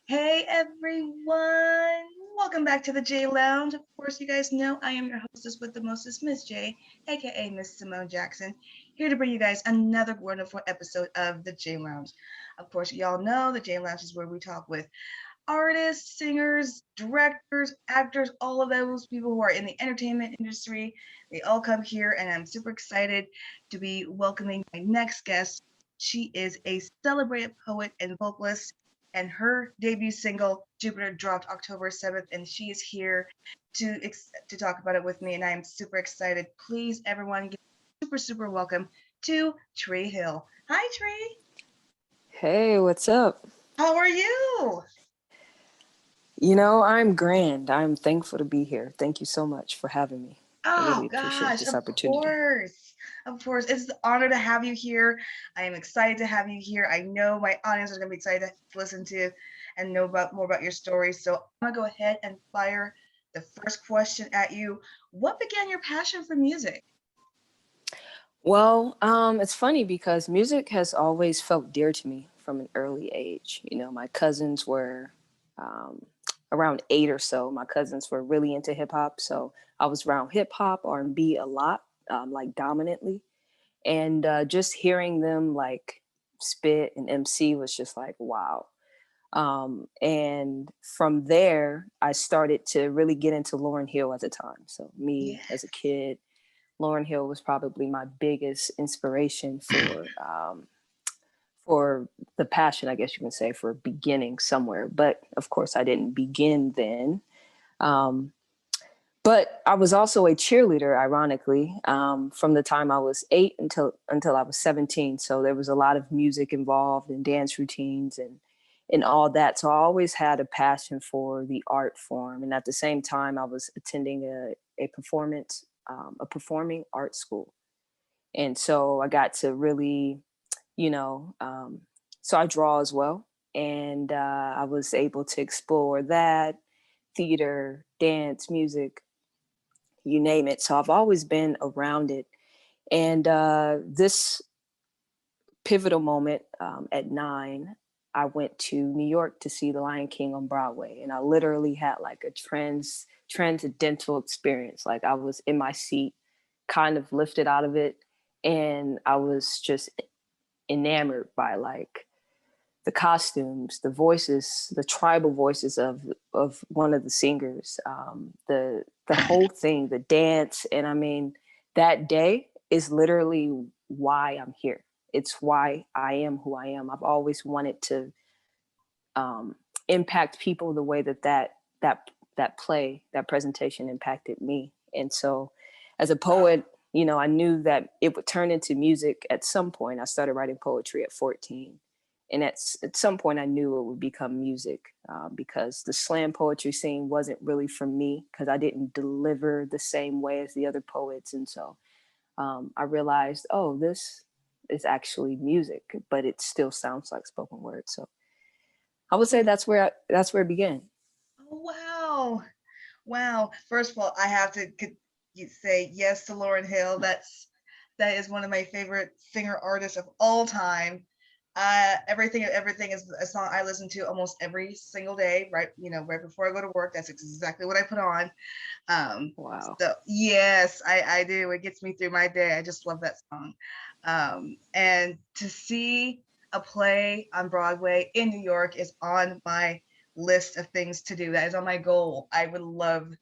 Hey everyone! Welcome back to the J Lounge. Of course, you guys know I am your hostess with the mostest, Miss J, aka Miss Simone Jackson, here to bring you guys another wonderful episode of the J Lounge. Of course, y'all know the J Lounge is where we talk with artists, singers, directors, actors, all of those people who are in the entertainment industry. They all come here, and I'm super excited to be welcoming my next guest. She is a celebrated poet and vocalist, and her debut single, Jupiter, dropped October 7th, and she is here to talk about it with me, and I am super excited. Please, everyone, give super welcome to Tree Hill. Hi, Tree. Hey, what's up? How are you? I'm grand. I'm thankful to be here. Thank you so much for having me. I really Oh appreciate gosh, this of opportunity. course. Of course. It's an honor to have you here. I am excited to have you here. I know my audience is going to be excited to listen to and know about more about your story. So I'm going to go ahead and fire the first question at you. What began your passion for music? It's funny because music has always felt dear to me from an early age. My cousins were um, around 8 or so. My cousins were really into hip hop, so I was around hip hop, R&B a lot, like dominantly, and just hearing them like spit and MC was just like wow. And from there, I started to really get into Lauryn Hill at the time. So, me Yeah. as a kid, Lauryn Hill was probably my biggest inspiration for the passion, I guess you can say, for beginning somewhere. But of course, I didn't begin then. Um, but I was also a cheerleader, ironically, from the time I was 8 until I was 17. So there was a lot of music involved and dance routines and all that. So I always had a passion for the art form. And at the same time, I was attending a performing art school. And so I got to really, you know, um, so I draw as well. And I was able to explore that theater, dance, music, you name it. So I've always been around it. And this pivotal moment at 9, I went to New York to see The Lion King on Broadway, and I literally had like a transcendental experience. Like I was in my seat, kind of lifted out of it, and I was just enamored by like the costumes, the voices, the tribal voices of one of the singers, the whole thing, the dance, and I mean that day is literally why I'm here. It's why I am who I am. I've always wanted to impact people the way that presentation impacted me, and so as a poet, I knew that it would turn into music at some point. I started writing poetry at 14, and at some point I knew it would become music, because the slam poetry scene wasn't really for me because I didn't deliver the same way as the other poets. And so I realized, oh, this is actually music, but it still sounds like spoken word. So I would say that's where it began. Oh, wow. Wow. First of all, I have to say yes to Lauren Hill. That is one of my favorite singer artists of all time. Everything is a song I listen to almost every single day. Right, right before I go to work. That's exactly what I put on. Um, Wow. so yes, I do. It gets me through my day. I just love that song. And to see a play on Broadway in New York is on my list of things to do. That is on my goal. I would love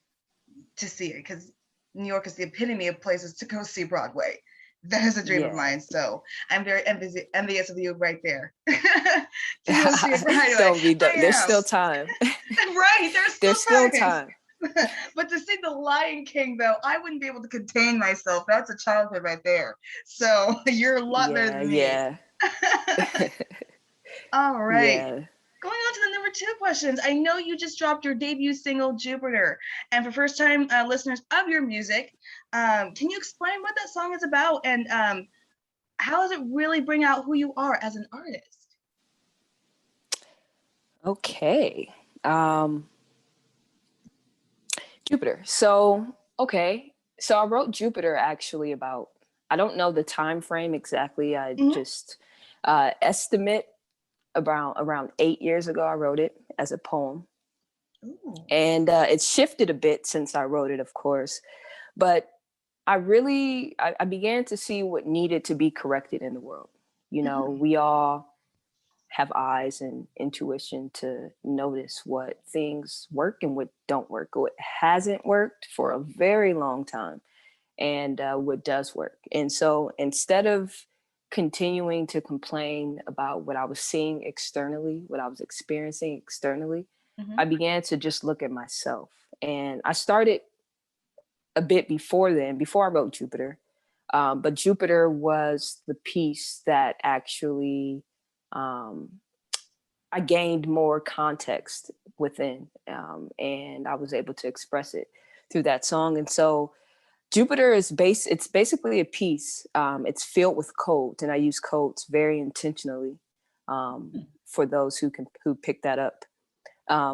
to see it because New York is the epitome of places to go see Broadway. That is a dream of Yeah. mine. So I'm very envious of you right there to go see it right away. Don't. I There's am. still time. Right, there's still There's still time. time. But to see The Lion King, though, I wouldn't be able to contain myself. That's a childhood right there. So you're a lot better Yeah, than me. yeah. All right. Yeah. Going on to the number two questions. I know you just dropped your debut single, Jupiter. And for first time listeners of your music, can you explain what that song is about and how does it really bring out who you are as an artist? Okay. Um, Jupiter. Okay. So I wrote Jupiter actually about, I don't know the time frame exactly. I Mm-hmm. just estimate around 8 years ago. I wrote it as a poem, Ooh. and it's shifted a bit since I wrote it, of course. But I began to see what needed to be corrected in the world. You know, Mhm. we all have eyes and intuition to notice what things work and what don't work, what hasn't worked for a very long time, and what does work. And so instead of continuing to complain about what I was seeing externally, what I was experiencing externally, I Mhm. began to just look at myself. And I started a bit before then, before I wrote Jupiter. But Jupiter was the piece that actually um, I gained more context within, and I was able to express it through that song. And so Jupiter is it's basically a piece. It's filled with codes, and I use codes very intentionally Mm. for those who pick that up.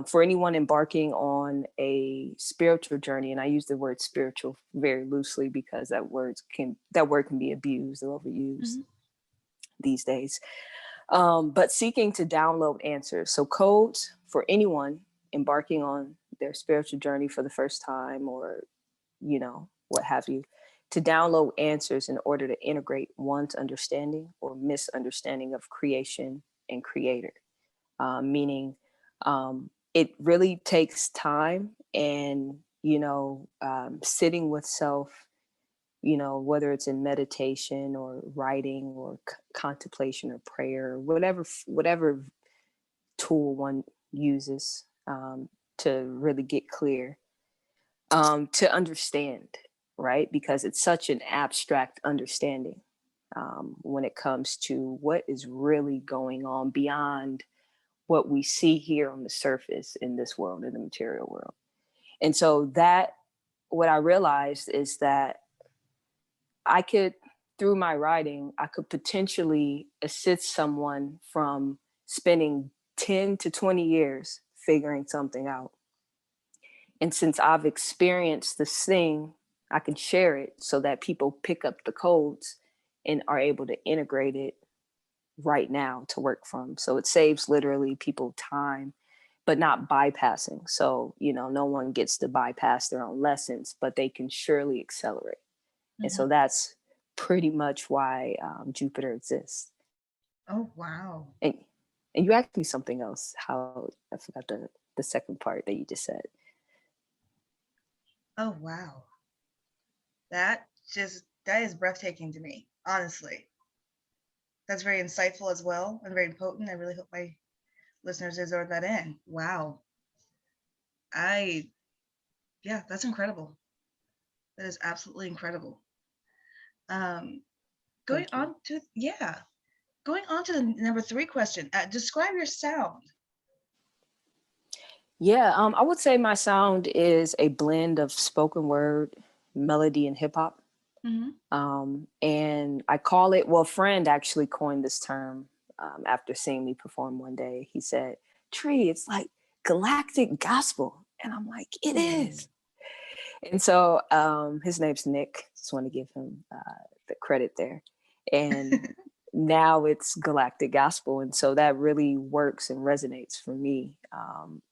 For anyone embarking on a spiritual journey, and I use the word spiritual very loosely because that word can be abused or overused Mhm. these days. But seeking to download answers. So codes for anyone embarking on their spiritual journey for the first time, or what have you, to download answers in order to integrate one's understanding or misunderstanding of creation and creator. Meaning, it really takes time and sitting with self, whether it's in meditation or writing or contemplation or prayer, whatever tool one uses to really get clear, to understand, right? Because it's such an abstract understanding when it comes to what is really going on beyond what we see here on the surface in this world, in the material world. And so what I realized is that I could, through my writing, I could potentially assist someone from spending 10 to 20 years figuring something out. And since I've experienced this thing, I can share it so that people pick up the codes and are able to integrate it right now to work from. So it saves literally people time, but not bypassing. So, no one gets to bypass their own lessons, but they can surely accelerate. And Mhm. so that's pretty much why Jupiter exists. Oh, wow. And and you asked me something else. How I forgot the second part that you just said. Oh, wow. That is breathtaking to me, honestly. That's very insightful as well and very potent. I really hope my listeners absorb that in. Wow. I Yeah, that's incredible. That is absolutely incredible. Um, going Thank you. on to yeah, going on to the number three question. Describe your sound. Yeah, I would say my sound is a blend of spoken word, melody, and hip hop. Mm-hmm. And I call it, well, a friend actually coined this term after seeing me perform one day. He said, Tree, it's like galactic gospel. And I'm like, it Ooh. is. And so his name's Nick. Just want to give him the credit there. And now it's galactic gospel. And so that really works and resonates for me.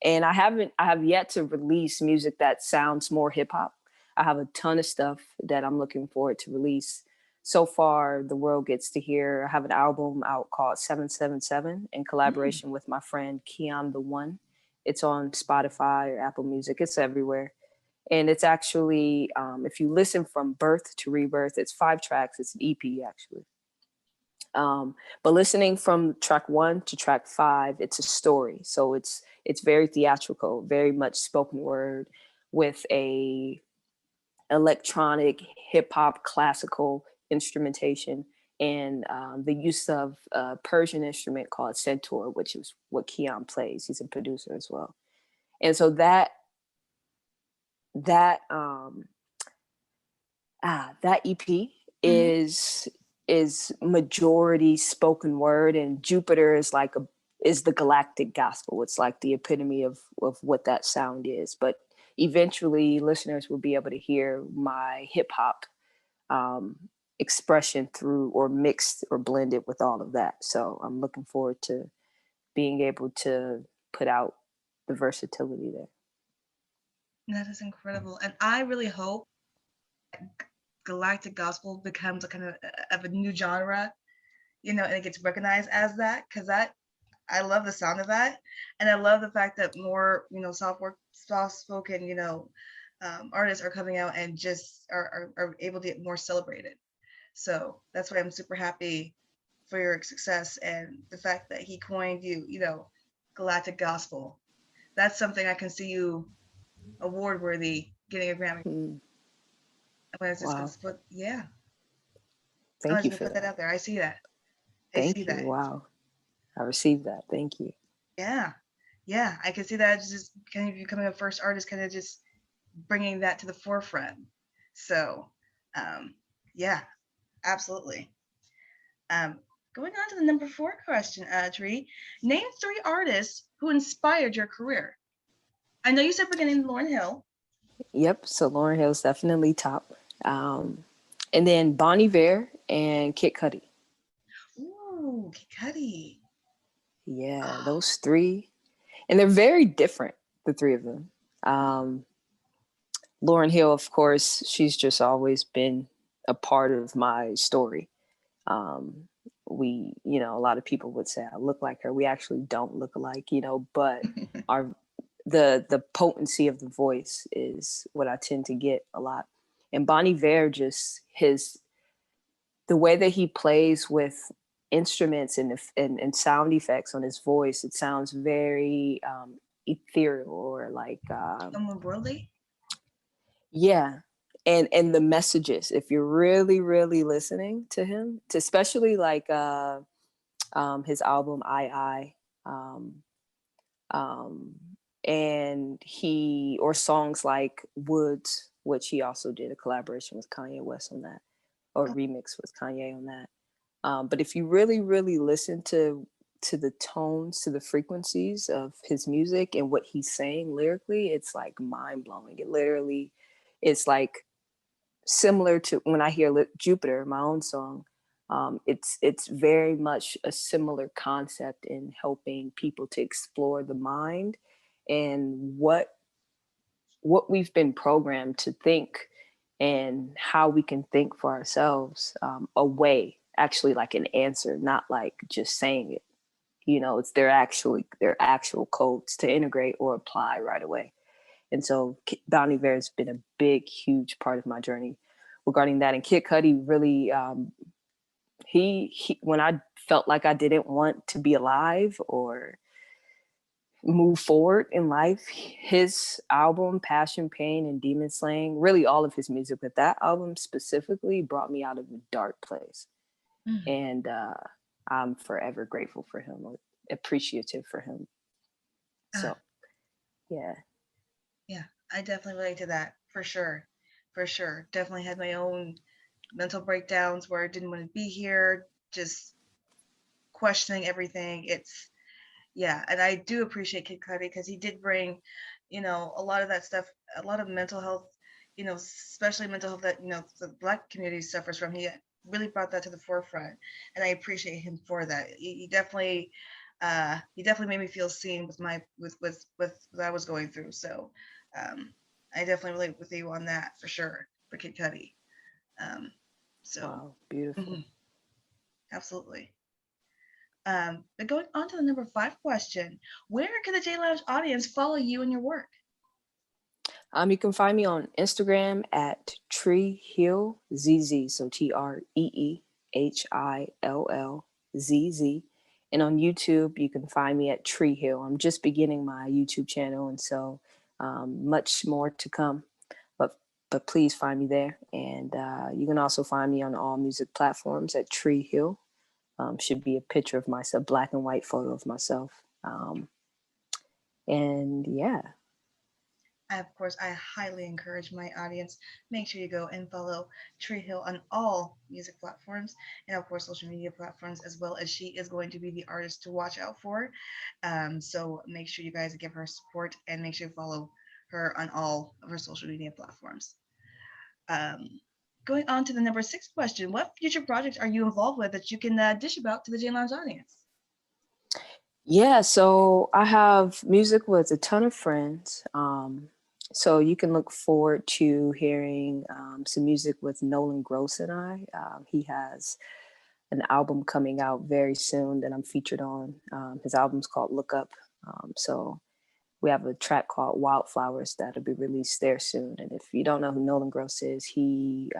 And I have yet to release music that sounds more hip hop. I have a ton of stuff that I'm looking forward to release. So far, the world gets to hear. I have an album out called 777 in Mm. collaboration with my friend Keon the One. It's on Spotify or Apple Music. It's everywhere. And it's actually, if you listen from birth to rebirth, it's 5 tracks. It's an EP actually. But listening from track 1 to track 5, it's a story. So it's very theatrical, very much spoken word with a electronic, hip hop, classical instrumentation, and the use of a Persian instrument called centaur, which is what Keon plays. He's a producer as well. And so that that EP Mm-hmm. is majority spoken word, and Jupiter is the galactic gospel. It's like the epitome of what that sound is. But eventually, listeners will be able to hear my hip hop um, expression through or mixed or blended with all of that. So I'm looking forward to being able to put out the versatility there. That is incredible. And I really hope Galactic Gospel becomes a kind of a new genre, and it gets recognized as that, because I love the sound of that, and I love the fact that more soft spoken artists are coming out and just are able to get more celebrated. So that's why I'm super happy for your success and the fact that he coined Galactic Gospel. That's something I can see you award worthy, getting a Grammy. Mm. I'm just Wow. gonna put, yeah. I'm Thank just you gonna for put that that. out there. I see that. I see Thank you. that. Wow. I received that. Thank you. Yeah. Yeah. I can see that just kind of becoming a first artist, kind of just bringing that to the forefront. So, yeah, absolutely. Um, Going on to the number 4 question, Tree. Name 3 artists who inspired your career. I know you said beginning Lauryn Hill. Yep. So Lauryn Hill's definitely top. And then Bon Iver and Kid Cudi. Ooh, Kid Cudi. Yeah, Oh, those 3. And they're very different, the 3 of them. Lauryn Hill, of course, she's just always been a part of my story. A lot of people would say I look like her. We actually don't look alike, but our the potency of the voice is what I tend to get a lot. And Bon Iver, just the way that he plays with instruments and sound effects on his voice, it sounds very ethereal, or like worldly. yeah. And the messages, if you're really really listening to him, especially like his album I um, um, and or songs like Woods, which he also did a collaboration with Kanye West on that, or remix with Kanye on that. But if you really really listen to the tones, to the frequencies of his music and what he's saying lyrically, it's like mind blowing. It literally, it's like similar to when I hear Jupiter, my own song. It's very much a similar concept in helping people to explore the mind and what we've been programmed to think, and how we can think for ourselves, a way, actually, like an answer, not like just saying it. It's their actual codes to integrate or apply right away. And so Bon Iver has been a big, huge part of my journey regarding that. And Kid Cudi really, he when I felt like I didn't want to be alive or move forward in life, his album Passion, Pain, and Demon Slaying, really all of his music, but that album specifically brought me out of a dark place. Mm. And I'm forever grateful for him, or appreciative for him. So, yeah. Yeah, I definitely relate to that, for sure. For sure. Definitely had my own mental breakdowns where I didn't want to be here, just questioning everything. Yeah, and I do appreciate Kid Cudi because he did bring, a lot of that stuff, a lot of mental health, especially mental health that, the Black community suffers from. He really brought that to the forefront, and I appreciate him for that. He definitely made me feel seen with what I was going through. So, I definitely relate with you on that for sure for Kid Cudi. Um, so, Wow, beautiful. mhm, absolutely. But going on to the number 5 question, where can the J Lounge audience follow you and your work? You can find me on Instagram at Tree Hill ZZ, so TreeHillZZ. And on YouTube, you can find me at Tree Hill. I'm just beginning my YouTube channel, and so much more to come. But please find me there. And you can also find me on all music platforms at Tree Hill. Should be a picture of myself, black and white photo of myself. And yeah. Of course, I highly encourage my audience. Make sure you go and follow Tree Hill on all music platforms and, of course, social media platforms, as well as she is going to be the artist to watch out for. So make sure you guys give her support and make sure you follow her on all of her social media platforms. Um, Going on to the number 6 question, what future projects are you involved with that you can dish about to the J Lounge audience? Yeah, so I have music with a ton of friends. So you can look forward to hearing some music with Nolan Gross and I. He has an album coming out very soon that I'm featured on. His album's called Look Up. So we have a track called Wildflowers that'll be released there soon. And if you don't know who Nolan Gross is, he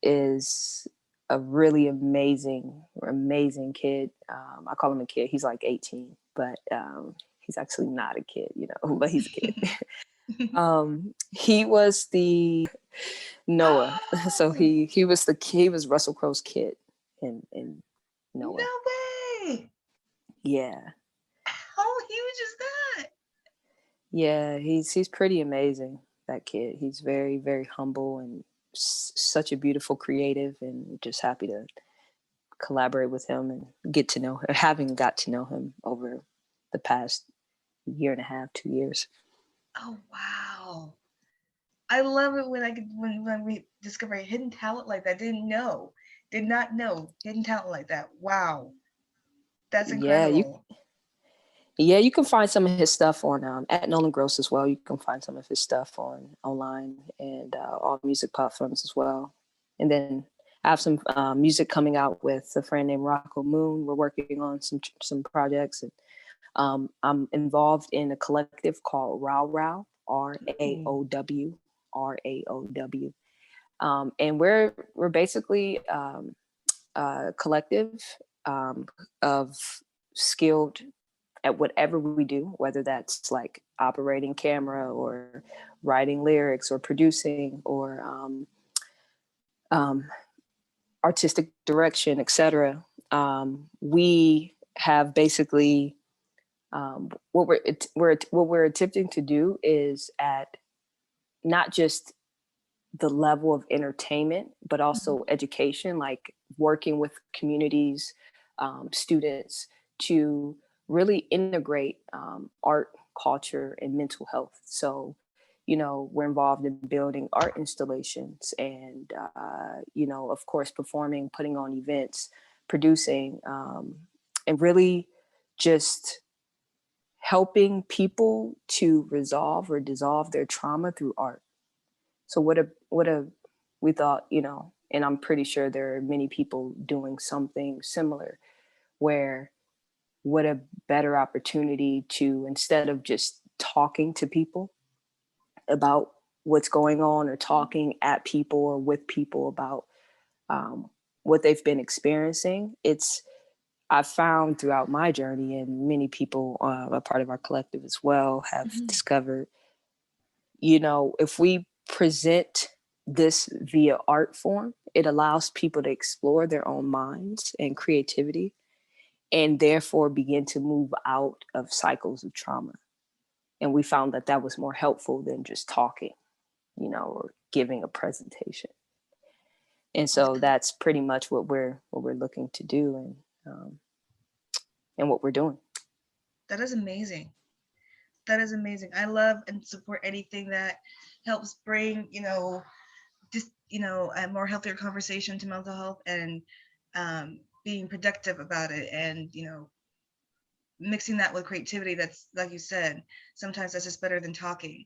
is a really amazing kid. I call him a kid. He's like 18, but he's actually not a kid, but he's a kid. He was the Noah. So Oh, he was Russell Crowe's kid in Noah. no way. Yeah. How huge is that? Yeah, he's pretty amazing, that kid. He's very, very humble and such a beautiful creative, and just happy to collaborate with him and get to know him, having got to know him over the past year and a half, 2 years. Oh wow. I love it when when we discover a hidden talent like that. Did not know hidden talent like that. Wow. That's Yeah, you incredible. yeah, you can find some of his stuff on at Nolan Gross as well. You can find some of his stuff online and all music platforms as well. And then I have some music coming out with a friend named Rocco Moon. We're working on some projects, and I'm involved in a collective called Raw Raw, RAOW, RAOW, and we're basically a collective of skilled at whatever we do, whether that's like operating camera or writing lyrics or producing or um, artistic direction, etc. We have basically what we're attempting to do is at not just the level of entertainment, but Mhm. also education, like working with communities, students to really integrate art, culture, and mental health. So, we're involved in building art installations and, of course, performing, putting on events, producing, and really just helping people to resolve or dissolve their trauma through art. So what a we thought, and I'm pretty sure there are many people doing something similar, where what a better opportunity to, instead of just talking to people about what's going on or talking at people or with people about um, what they've been experiencing. I've found throughout my journey, and many people, a part of our collective as well, have Mhm. discovered, if we present this via art form, it allows people to explore their own minds and creativity, and therefore begin to move out of cycles of trauma. And we found that that was more helpful than just talking, or giving a presentation. And so that's pretty much what we're looking to do, and what we're doing. That is amazing. That is amazing. I love and support anything that helps bring, just, a more healthier conversation to mental health and being productive about it and, mixing that with creativity. That's like you said, sometimes that's just better than talking.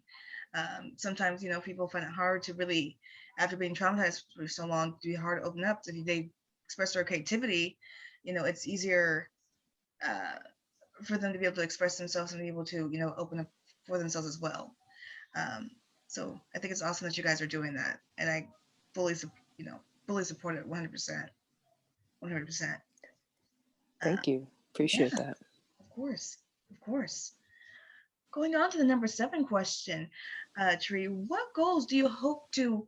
Sometimes, people find it hard to really, after being traumatized for so long, to be hard to open up. If they express their creativity, it's easier uh, for them to be able to express themselves and be able to, open up for themselves as well. Um, so I think it's awesome that you guys are doing that, and I fully, you know, fully support it 100%, 100%. Thank you. Yeah, Appreciate that. of course, of course. Going on to the number 7 question, Tree, what goals do you hope to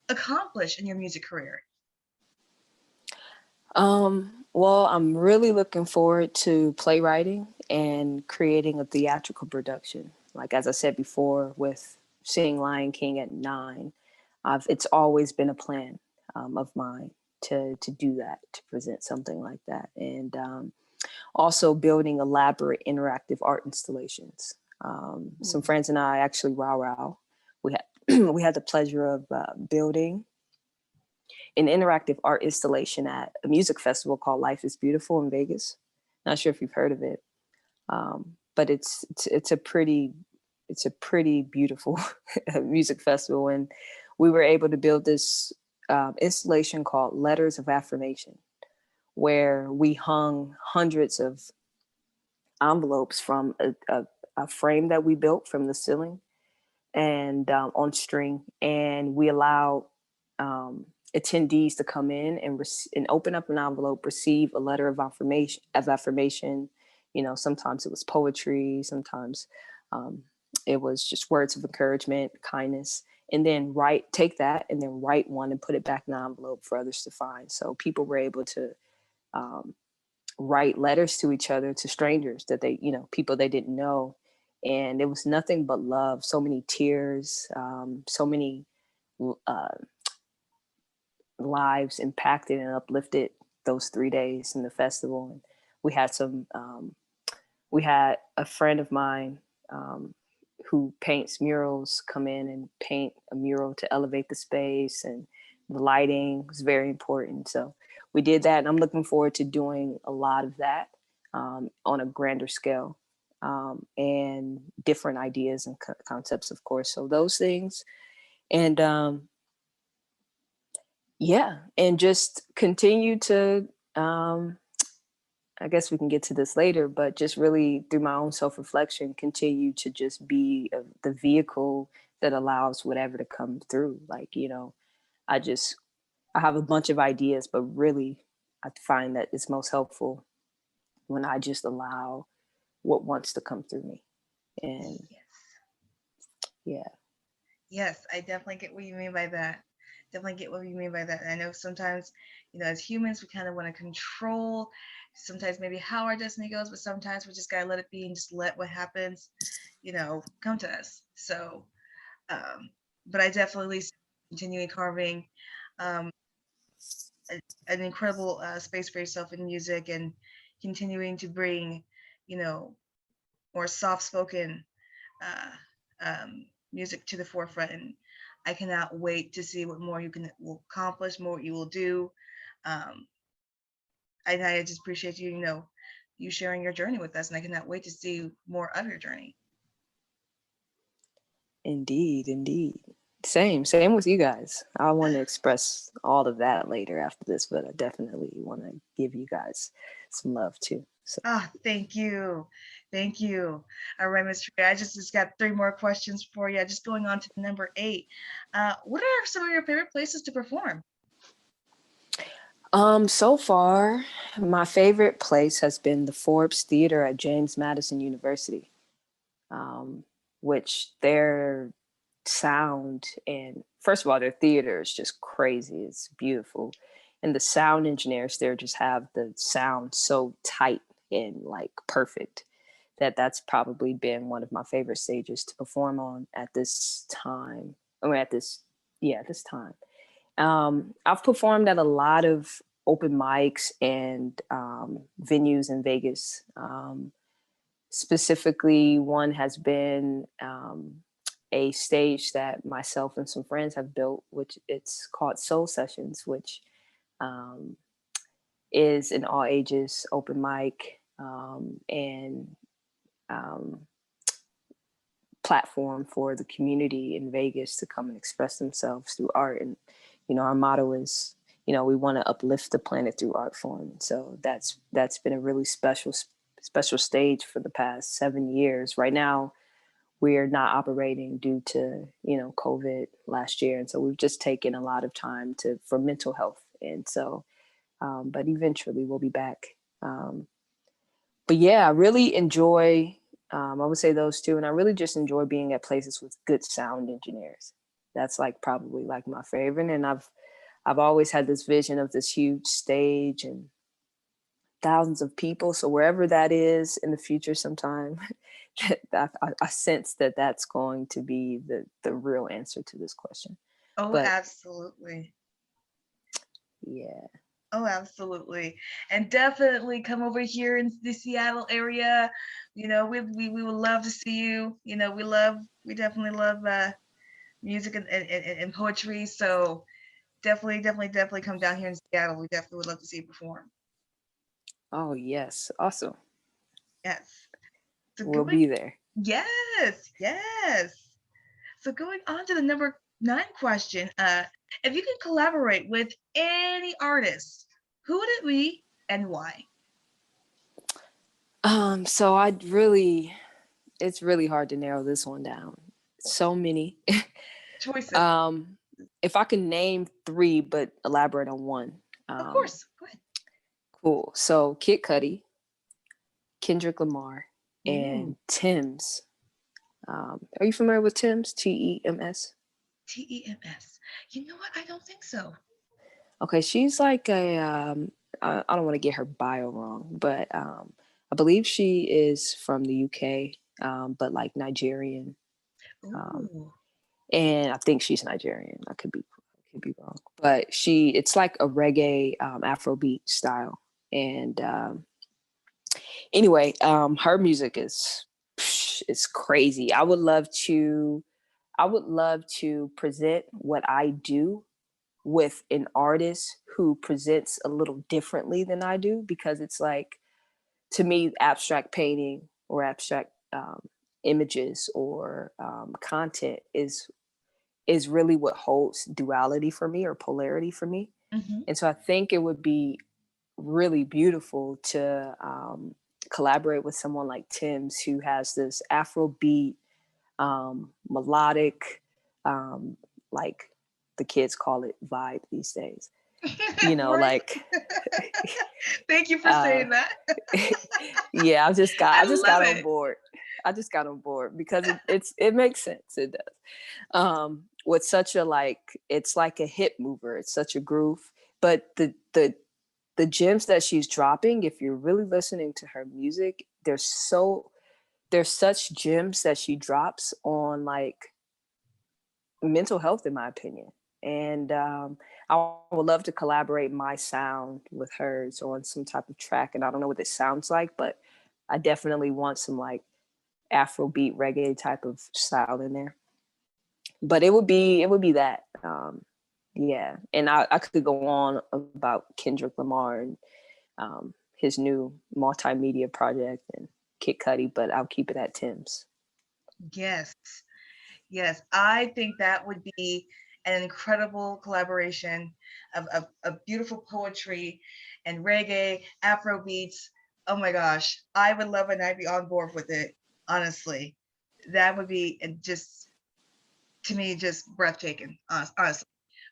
accomplish in your music career? Well, I'm really looking forward to playwriting and creating a theatrical production. Like, as I said before, with seeing Lion King at 9, it's always been a plan of mine to do that, to present something like that. And also building elaborate interactive art installations. Some Ooh. friends and I, actually, we had we had the pleasure of building an interactive art installation at a music festival called Life is Beautiful in Vegas. Not sure if you've heard of it, but it's a pretty beautiful music festival, and we were able to build this installation called Letters of Affirmation, where we hung hundreds of envelopes from a frame that we built from the ceiling and on string, and we allowed attendees to come in and open up an envelope, receive a letter of affirmation. Sometimes it was poetry, sometimes it was just words of encouragement, kindness, and then take that and then write one and put it back in the envelope for others to find. So people were able to write letters to each other, to strangers that people they didn't know. And it was nothing but love, so many tears, so many lives impacted and uplifted those 3 days in the festival. And we had a friend of mine who paints murals come in and paint a mural to elevate the space, and the lighting was very important. So we did that, and I'm looking forward to doing a lot of that on a grander scale, and different ideas and concepts, of course. So those things, and and just continue to, I guess we can get to this later, but just really through my own self-reflection, continue to just be the vehicle that allows whatever to come through. I have a bunch of ideas, but really I find that it's most helpful when I just allow what wants to come through me. And yes. Yes, I definitely get what you mean by that. I know sometimes, as humans, we kind of want to control sometimes maybe how our destiny goes, but sometimes we just gotta let it be and just let what happens, come to us. So, but I definitely see continuing carving an incredible space for yourself in music, and continuing to bring, more soft-spoken music to the forefront. And I cannot wait to see what more will accomplish, more what you will do. I just appreciate you, you sharing your journey with us, and I cannot wait to see more of your journey. Indeed. Same with you guys. I want to express all of that later after this, but I definitely want to give you guys some love too. So. Thank you. All right, Ms. Tree, I just got 3 more questions for you. Just going on to number 8. What are some of your favorite places to perform? So far, my favorite place has been the Forbes Theater at James Madison University, which their sound, and first of all, their theater is just crazy. It's beautiful. And the sound engineers there just have the sound so tight and like perfect that's probably been one of my favorite stages to perform on at this time. At this time. I've performed at a lot of open mics and venues in Vegas. Specifically, one has been a stage that myself and some friends have built, which it's called Soul Sessions, which is an all ages open mic and platform for the community in Vegas to come and express themselves through art. And, our motto is, we want to uplift the planet through art form. So that's been a really special stage for the past 7 years. Right now, we're not operating due to, COVID last year. And so we've just taken a lot of time for mental health. And so, but eventually we'll be back. But yeah, I really enjoy, I would say those two. And I really just enjoy being at places with good sound engineers. That's probably my favorite. And I've always had this vision of this huge stage and thousands of people. So wherever that is in the future sometime, I sense that that's going to be the real answer to this question. Absolutely. Yeah. Oh, absolutely. And definitely come over here in the Seattle area. We would love to see you. We definitely love music and poetry. So Definitely come down here in Seattle. We definitely would love to see you perform. Oh, yes. Awesome. Yes. So We'll going, be there. yes. So going on to the number 9 question, if you could collaborate with any artist, who would it be and why? So it's really hard to narrow this one down. So many. Choices. um, if I can name 3, but elaborate on one. Of course. Go ahead. Cool. So Kid Cudi, Kendrick Lamar, Ooh, and Tim's. Are you familiar with Tim's? TEMS? TEMS. You know what? I don't think so. Okay, she's like I don't want to get her bio wrong, but I believe she is from the UK, but like Nigerian. Um, Ooh. and I think she's Nigerian. I could be wrong, but it's like a reggae Afrobeat style. And anyway, her music is it's crazy. I would love to present what I do with an artist who presents a little differently than I do, because it's like, to me, abstract painting or abstract images or content is really what holds duality for me, or polarity for me. Mm-hmm. And so I think it would be really beautiful to collaborate with someone like Tim's, who has this Afrobeat, melodic, like the kids call it vibe these days. Right. Like Thank you for uh, saying that. yeah, I I just love got on it. board. I just got on board because it makes sense. It does. With such a, like, it's like a hip mover. It's such a groove, but the gems that she's dropping, if you're really listening to her music, there's such gems that she drops on, like, mental health, in my opinion. And I would love to collaborate my sound with hers on some type of track. And I don't know what it sounds like, but I definitely want some like Afrobeat reggae type of style in there. But it would be that. Yeah. And I could go on about Kendrick Lamar and his new multimedia project and Kid Cudi, but I'll keep it at Tim's. Yes. Yes. I think that would be an incredible collaboration of beautiful poetry and reggae, Afro beats. Oh my gosh. I would love it and I'd be on board with it. Honestly. That would be just, to me, just breathtaking. Honestly.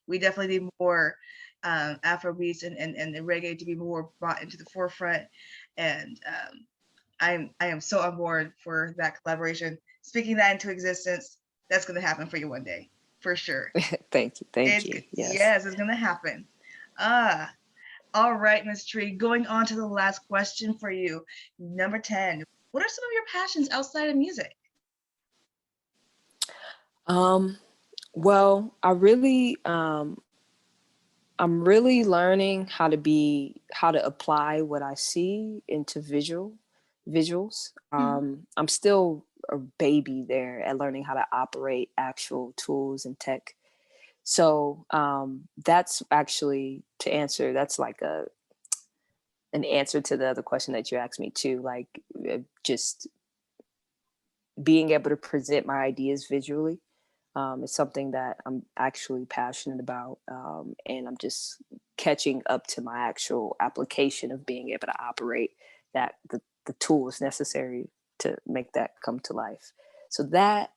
We definitely need more Afro beats and the reggae to be more brought into the forefront. And I am so on board for that collaboration. Speaking that into existence, that's going to happen for you one day, for sure. Thank you. Yes. Yes, it's going to happen. Ah, all right, Miss Tree. Going on to the last question for you, number 10. What are some of your passions outside of music? Um, well, I'm really learning how to apply what I see into visuals. Mhm. I'm still a baby there at learning how to operate actual tools and tech. So that's actually, to answer, that's like an answer to the other question that you asked me too. Like, just being able to present my ideas visually is something that I'm actually passionate about, and I'm just catching up to my actual application of being able to operate the tools necessary to make that come to life. So that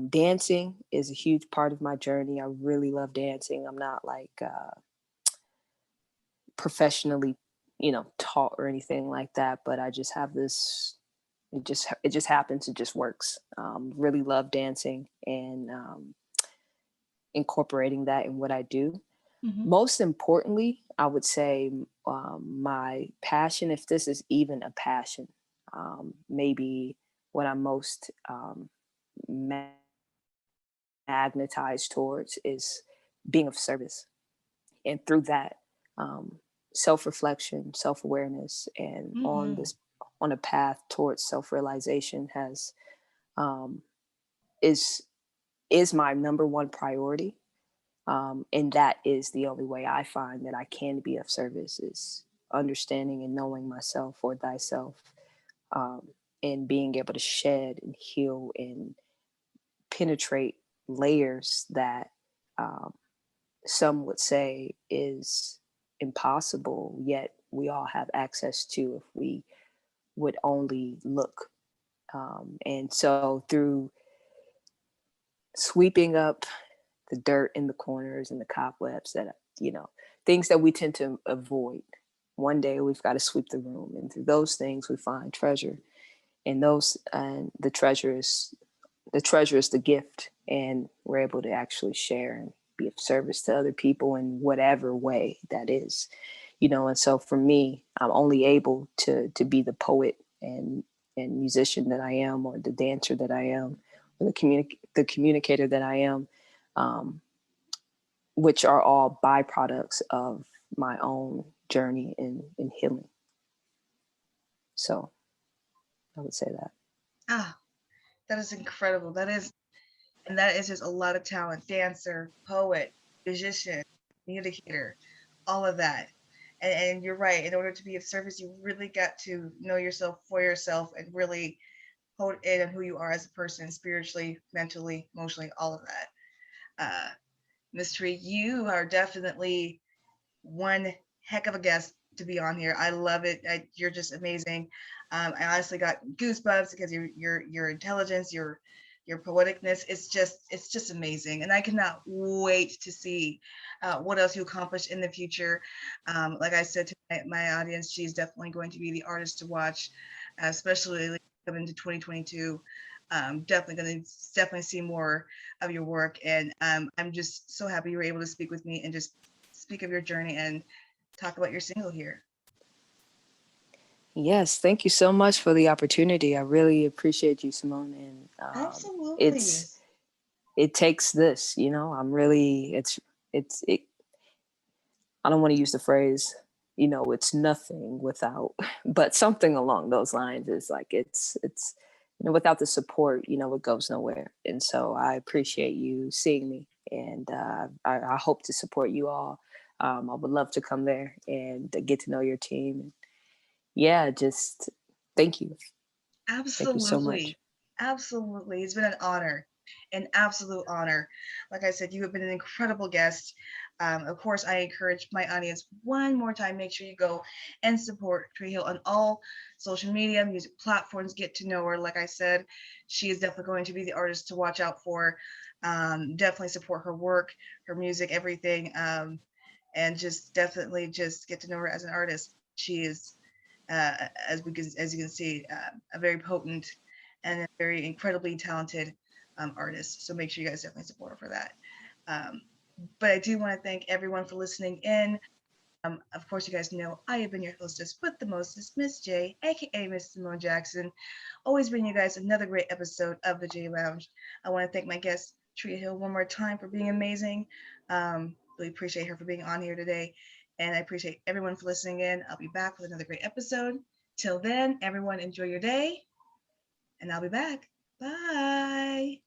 dancing is a huge part of my journey. I really love dancing. I'm not like professionally, taught or anything like that, but I just have this. It just happens. It just works. Really love dancing and incorporating that in what I do. Mhm. Most importantly, I would say my passion, if this is even a passion, maybe what I'm most magnetized towards is being of service. And through that, um, self-reflection, self-awareness, and Mhm. on a path towards self-realization um, is is my number one priority. And that is the only way I find that I can be of service, is understanding and knowing myself or thyself, um, and being able to shed and heal and penetrate layers that um, some would say is impossible, yet we all have access to if we would only look. And so through sweeping up the dirt in the corners and the cobwebs that, things that we tend to avoid, one day we've got to sweep the room. And through those things, we find treasure. And the treasure is the gift. And we're able to actually share and be of service to other people in whatever way that is. And so for me, I'm only able to be the poet and musician that I am, or the dancer that I am, or the communicator that I am, um, which are all byproducts of my own journey in healing. So I would say that. Ah, that is incredible. And that is just a lot of talent. Dancer, poet, musician, communicator, all of that. And you're right. In order to be of service, you really got to know yourself for yourself and really hold in on who you are as a person, spiritually, mentally, emotionally, all of that. Uh, Miss Tree, you are definitely one heck of a guest to be on here. I love it. You're just amazing. I honestly got goosebumps because your intelligence, your poeticness, it's just amazing, and I cannot wait to see what else you accomplish in the future. Like I said to my audience, she's definitely going to be the artist to watch, especially like, coming into 2022. Definitely going to definitely see more of your work, and I'm just so happy you were able to speak with me and just speak of your journey and talk about your single here. Yes, thank you so much for the opportunity. I really appreciate you, Simone. And Absolutely. it's it takes this, I'm really it's I don't want to use the phrase, it's nothing without, but something along those lines is like it's without the support, it goes nowhere. And so I appreciate you seeing me, and I hope to support you all. I would love to come there and get to know your team. Yeah, just thank you. Thank you so much. Absolutely. Absolutely. It's been an absolute honor. Like I said, you have been an incredible guest. Of course, I encourage my audience one more time, make sure you go and support Tree Hill on all social media, music platforms. Get to know her. Like I said, she is definitely going to be the artist to watch out for. Definitely support her work, her music, everything. And just definitely just get to know her as an artist. She is as you can see, a very potent and a very incredibly talented artist. So make sure you guys definitely support her for that. Um, but I do want to thank everyone for listening in. Of course, you guys know I have been your hostess with the mostest, Miss J, aka Miss Simone Jackson. Always bring you guys another great episode of the J Lounge. I want to thank my guest, Tria Hill, one more time for being amazing. Really appreciate her for being on here today. And I appreciate everyone for listening in. I'll be back with another great episode. Till then, everyone enjoy your day, and I'll be back. Bye.